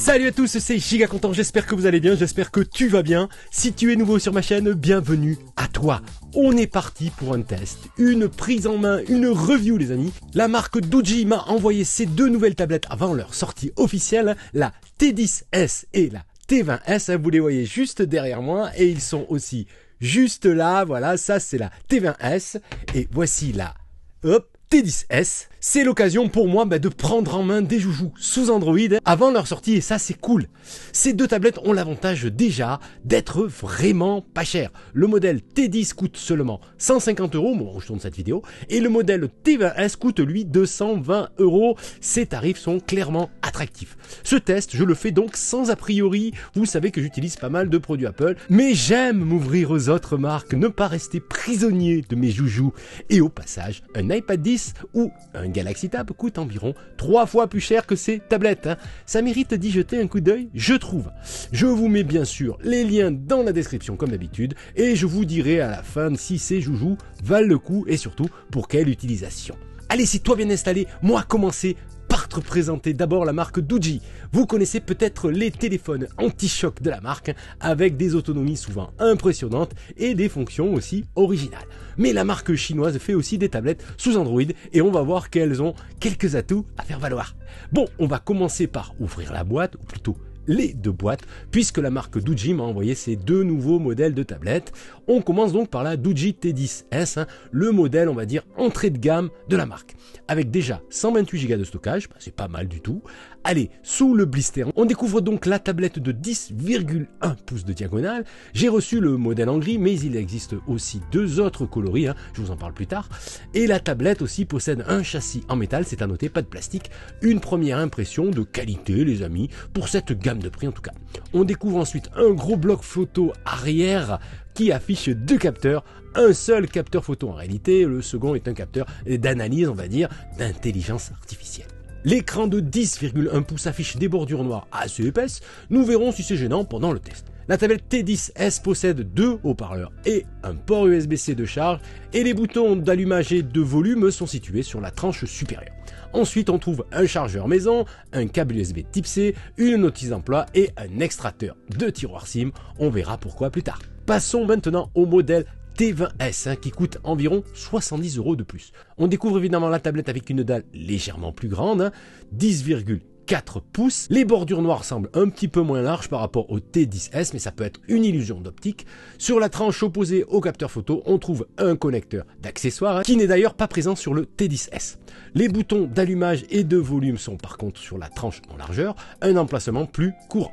Salut à tous, c'est Giga Content, j'espère que vous allez bien, j'espère que tu vas bien. Si tu es nouveau sur ma chaîne, bienvenue à toi. On est parti pour un test, une prise en main, une review les amis. La marque Doogee m'a envoyé ces deux nouvelles tablettes avant leur sortie officielle, la T10S et la T20S. Vous les voyez juste derrière moi et ils sont aussi juste là, voilà, ça c'est la T20S et voici la T10S. C'est l'occasion pour moi de prendre en main des joujoux sous Android avant leur sortie et ça c'est cool. Ces deux tablettes ont l'avantage déjà d'être vraiment pas chères. Le modèle T10 coûte seulement 150 € au moment où je tourne cette vidéo et le modèle T20S coûte lui 220 €. Ces tarifs sont clairement attractifs. Ce test, je le fais donc sans a priori. Vous savez que j'utilise pas mal de produits Apple, mais j'aime m'ouvrir aux autres marques, ne pas rester prisonnier de mes joujoux. Et au passage, un iPad 10 ou un Galaxy Tab coûte environ 3 fois plus cher que ces tablettes. Ça mérite d'y jeter un coup d'œil, je trouve. Je vous mets bien sûr les liens dans la description comme d'habitude et je vous dirai à la fin si ces joujoux valent le coup et surtout pour quelle utilisation. Allez, c'est toi bien installé, moi commencer par te présenter d'abord la marque Doogee. Vous connaissez peut-être les téléphones anti-choc de la marque avec des autonomies souvent impressionnantes et des fonctions aussi originales. Mais la marque chinoise fait aussi des tablettes sous Android et on va voir qu'elles ont quelques atouts à faire valoir. Bon, on va commencer par ouvrir la boîte, ou plutôt les deux boîtes, puisque la marque Doogee m'a envoyé ces deux nouveaux modèles de tablettes. On commence donc par la Doogee T10S, le modèle on va dire entrée de gamme de la marque, avec déjà 128 Go de stockage, c'est pas mal du tout. Allez, sous le blister, on découvre donc la tablette de 10,1 pouces de diagonale. J'ai reçu le modèle en gris, mais il existe aussi deux autres coloris, je vous en parle plus tard. Et la tablette aussi possède un châssis en métal, c'est à noter, pas de plastique. Une première impression de qualité les amis, pour cette gamme de prix en tout cas. On découvre ensuite un gros bloc photo arrière qui affiche deux capteurs, un seul capteur photo en réalité, le second est un capteur d'analyse on va dire d'intelligence artificielle. L'écran de 10,1 pouces affiche des bordures noires assez épaisses, nous verrons si c'est gênant pendant le test. La tablette T10S possède deux haut-parleurs et un port USB-C de charge et les boutons d'allumage et de volume sont situés sur la tranche supérieure. Ensuite, on trouve un chargeur maison, un câble USB type C, une notice d'emploi et un extracteur de tiroir SIM. On verra pourquoi plus tard. Passons maintenant au modèle T20S qui coûte environ 70 € de plus. On découvre évidemment la tablette avec une dalle légèrement plus grande, 10,4 pouces. Les bordures noires semblent un petit peu moins larges par rapport au T10S, mais ça peut être une illusion d'optique. Sur la tranche opposée au capteur photo, on trouve un connecteur d'accessoires qui n'est d'ailleurs pas présent sur le T10S. Les boutons d'allumage et de volume sont par contre sur la tranche en largeur, un emplacement plus courant.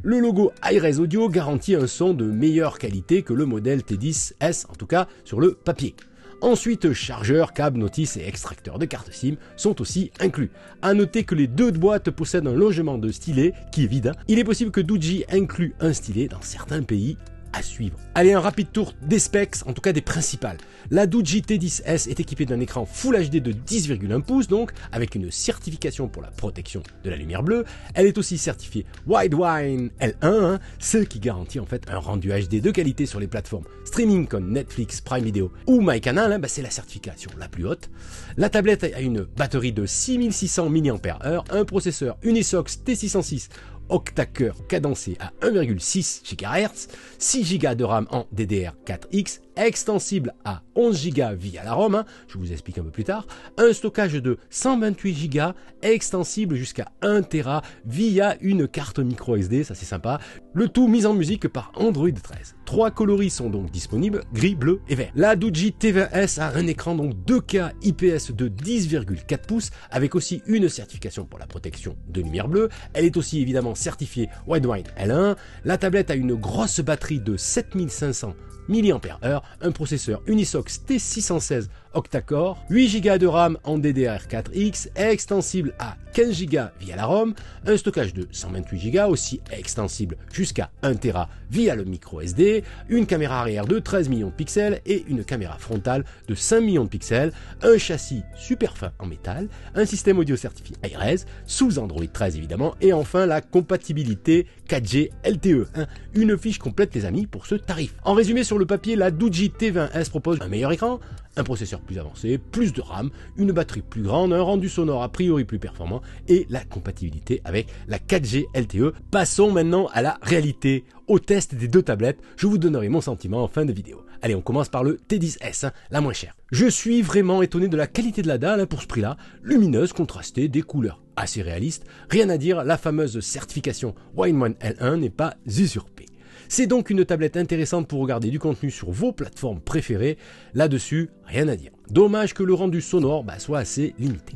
Le logo iRes Audio garantit un son de meilleure qualité que le modèle T10S, en tout cas sur le papier. Ensuite, chargeur, câble, notice et extracteur de carte SIM sont aussi inclus. A noter que les deux boîtes possèdent un logement de stylet qui est vide. Il est possible que Doogee inclue un stylet dans certains pays. À suivre. Allez, un rapide tour des specs, en tout cas des principales. La Doogee T10S est équipée d'un écran Full HD de 10,1 pouces, donc avec une certification pour la protection de la lumière bleue. Elle est aussi certifiée Widevine L1, ce qui garantit en fait un rendu HD de qualité sur les plateformes streaming comme Netflix, Prime Video ou MyCanal, c'est la certification la plus haute. La tablette a une batterie de 6600 mAh, un processeur Unisox T606 octa-cœur cadencé à 1,6 GHz, 6 Go de RAM en DDR4X, extensible à 11 Go via la ROM, je vous explique un peu plus tard, un stockage de 128 Go, extensible jusqu'à 1 Tera via une carte micro SD, ça c'est sympa, le tout mis en musique par Android 13. 3 coloris sont donc disponibles, gris, bleu et vert. La Doogee T20S a un écran donc 2K IPS de 10,4 pouces avec aussi une certification pour la protection de lumière bleue. Elle est aussi évidemment certifiée Widevine L1. La tablette a une grosse batterie de 7500 mAh, un processeur Unisox T616 octa-core, 8 Go de RAM en DDR4X, extensible à 15 Go via la ROM, un stockage de 128 Go aussi extensible jusqu'à 1 Tera via le micro SD, une caméra arrière de 13 millions de pixels et une caméra frontale de 5 millions de pixels, un châssis super fin en métal, un système audio certifié iRes, sous Android 13 évidemment, et enfin la compatibilité 4G LTE. Une fiche complète les amis pour ce tarif. En résumé, sur le papier, la Doogee T20S propose un meilleur écran, un processeur plus avancé, plus de RAM, une batterie plus grande, un rendu sonore a priori plus performant et la compatibilité avec la 4G LTE. Passons maintenant à la réalité. Au test des deux tablettes, je vous donnerai mon sentiment en fin de vidéo. Allez, on commence par le T10S, la moins chère. Je suis vraiment étonné de la qualité de la dalle pour ce prix-là, lumineuse, contrastée, des couleurs assez réalistes. Rien à dire, la fameuse certification Wine L1 n'est pas usurpée. C'est donc une tablette intéressante pour regarder du contenu sur vos plateformes préférées. Là-dessus, rien à dire. Dommage que le rendu sonore soit assez limité.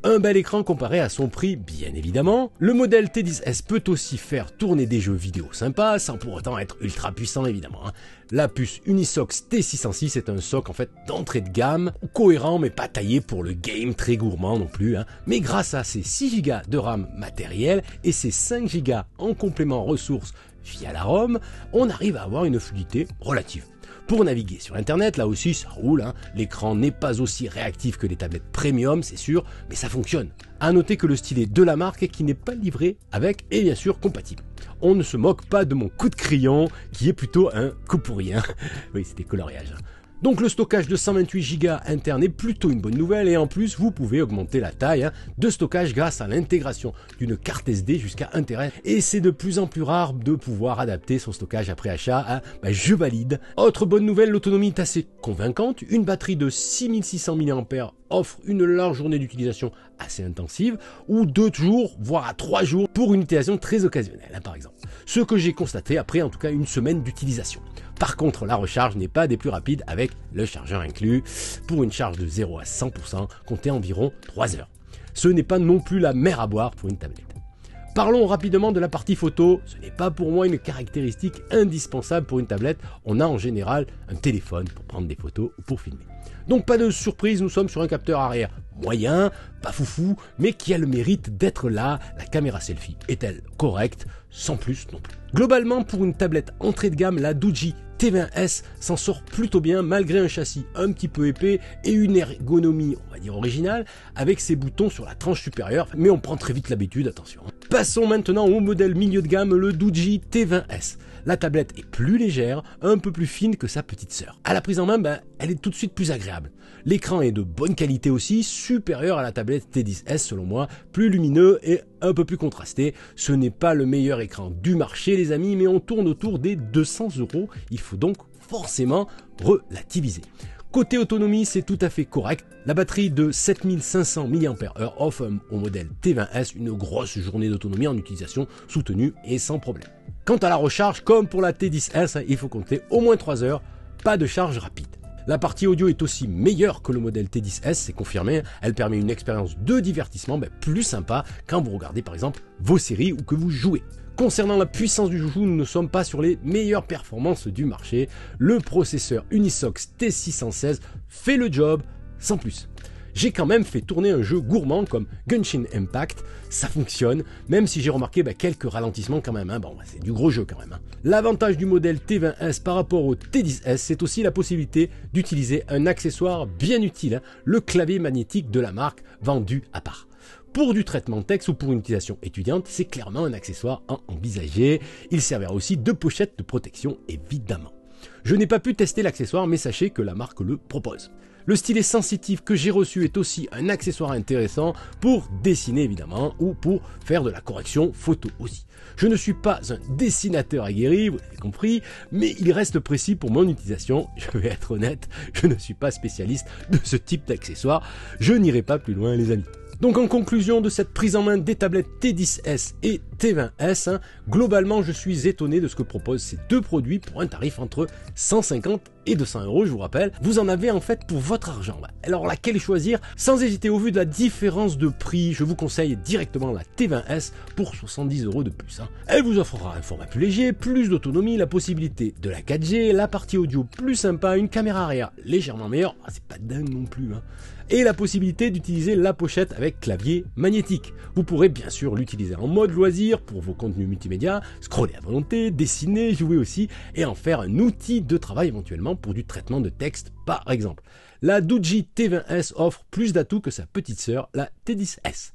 Un bel écran comparé à son prix, bien évidemment. Le modèle T10S peut aussi faire tourner des jeux vidéo sympas, sans pour autant être ultra puissant évidemment. La puce Unisox T606 est un SoC en fait d'entrée de gamme, cohérent mais pas taillé pour le game, très gourmand non plus. Mais grâce à ses 6 Go de RAM matériel et ses 5 Go en complément ressources via la ROM, on arrive à avoir une fluidité relative. Pour naviguer sur internet, là aussi ça roule, l'écran n'est pas aussi réactif que les tablettes premium, c'est sûr, mais ça fonctionne. A noter que le stylet de la marque qui n'est pas livré avec est bien sûr compatible. On ne se moque pas de mon coup de crayon qui est plutôt un coup pourri. Oui, c'était coloriage. Donc le stockage de 128 Go interne est plutôt une bonne nouvelle et en plus vous pouvez augmenter la taille de stockage grâce à l'intégration d'une carte SD jusqu'à 1 Tera et c'est de plus en plus rare de pouvoir adapter son stockage après achat. Je valide. Autre bonne nouvelle, l'autonomie est assez convaincante, une batterie de 6600 mAh offre une large journée d'utilisation assez intensive ou 2 jours voire à 3 jours pour une utilisation très occasionnelle par exemple. Ce que j'ai constaté après en tout cas une semaine d'utilisation. Par contre, la recharge n'est pas des plus rapides avec le chargeur inclus. Pour une charge de 0 à 100%, comptez environ 3 heures. Ce n'est pas non plus la mer à boire pour une tablette. Parlons rapidement de la partie photo. Ce n'est pas pour moi une caractéristique indispensable pour une tablette. On a en général un téléphone pour prendre des photos ou pour filmer. Donc pas de surprise, nous sommes sur un capteur arrière moyen, pas foufou, mais qui a le mérite d'être là. La caméra selfie est-elle correcte? Sans plus non plus. Globalement, pour une tablette entrée de gamme, la Doogee T20S s'en sort plutôt bien malgré un châssis un petit peu épais et une ergonomie, on va dire originale, avec ses boutons sur la tranche supérieure, mais on prend très vite l'habitude, attention. Passons maintenant au modèle milieu de gamme, le Doogee T20S. La tablette est plus légère, un peu plus fine que sa petite sœur. À la prise en main, elle est tout de suite plus agréable. L'écran est de bonne qualité aussi, supérieur à la tablette T10S selon moi, plus lumineux et un peu plus contrasté. Ce n'est pas le meilleur écran du marché les amis, mais on tourne autour des 200 €. Il faut donc forcément relativiser. Côté autonomie, c'est tout à fait correct. La batterie de 7500 mAh offre au modèle T20S une grosse journée d'autonomie en utilisation soutenue et sans problème. Quant à la recharge, comme pour la T10S, il faut compter au moins 3 heures, pas de charge rapide. La partie audio est aussi meilleure que le modèle T10S, c'est confirmé. Elle permet une expérience de divertissement plus sympa quand vous regardez par exemple vos séries ou que vous jouez. Concernant la puissance du joujou, nous ne sommes pas sur les meilleures performances du marché. Le processeur Unisox T616 fait le job sans plus. J'ai quand même fait tourner un jeu gourmand comme Genshin Impact, ça fonctionne, même si j'ai remarqué quelques ralentissements quand même, c'est du gros jeu quand même. L'avantage du modèle T20S par rapport au T10S, c'est aussi la possibilité d'utiliser un accessoire bien utile, le clavier magnétique de la marque vendu à part. Pour du traitement de texte ou pour une utilisation étudiante, c'est clairement un accessoire à envisager. Il servira aussi de pochette de protection évidemment. Je n'ai pas pu tester l'accessoire, mais sachez que la marque le propose. Le stylet sensitif que j'ai reçu est aussi un accessoire intéressant pour dessiner évidemment ou pour faire de la correction photo aussi. Je ne suis pas un dessinateur aguerri, vous l'avez compris, mais il reste précis pour mon utilisation. Je vais être honnête, je ne suis pas spécialiste de ce type d'accessoire. Je n'irai pas plus loin les amis. Donc en conclusion de cette prise en main des tablettes T10S et T20S, globalement je suis étonné de ce que proposent ces deux produits pour un tarif entre 150 et 200 €, je vous rappelle. Vous en avez en fait pour votre argent. Alors laquelle choisir? Sans hésiter, au vu de la différence de prix, je vous conseille directement la T20S pour 70 € de plus. Elle vous offrera un format plus léger, plus d'autonomie, la possibilité de la 4G, la partie audio plus sympa, une caméra arrière légèrement meilleure, c'est pas dingue non plus, et la possibilité d'utiliser la pochette avec clavier magnétique. Vous pourrez bien sûr l'utiliser en mode loisir pour vos contenus multimédia, scroller à volonté, dessiner, jouer aussi, et en faire un outil de travail éventuellement pour du traitement de texte par exemple. la Doogee T20S offre plus d'atouts que sa petite sœur, la T10S.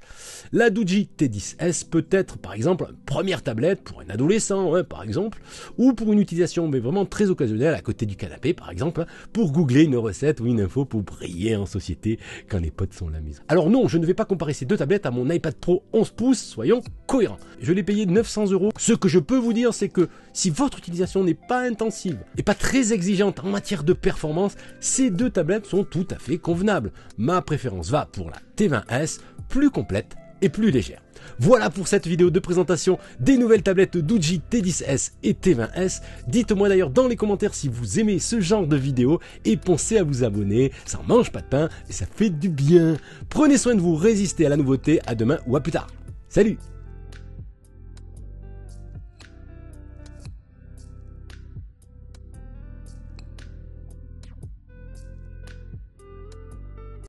La Doogee T10S peut être par exemple une première tablette pour un adolescent, par exemple, ou pour une utilisation mais vraiment très occasionnelle à côté du canapé par exemple, pour googler une recette ou une info pour briller en société quand les potes sont à la maison. Alors non, je ne vais pas comparer ces deux tablettes à mon iPad Pro 11 pouces, soyons cohérents. Je l'ai payé 900 €. Ce que je peux vous dire, c'est que si votre utilisation n'est pas intensive et pas très exigeante en matière de performance, ces deux tablettes sont tout à fait convenables. Ma préférence va pour la T20S, plus complète et plus légère. Voilà pour cette vidéo de présentation des nouvelles tablettes Doogee T10S et T20S. Dites-moi d'ailleurs dans les commentaires si vous aimez ce genre de vidéo et pensez à vous abonner, ça en mange pas de pain et ça fait du bien. Prenez soin de vous, résistez à la nouveauté, à demain ou à plus tard. Salut!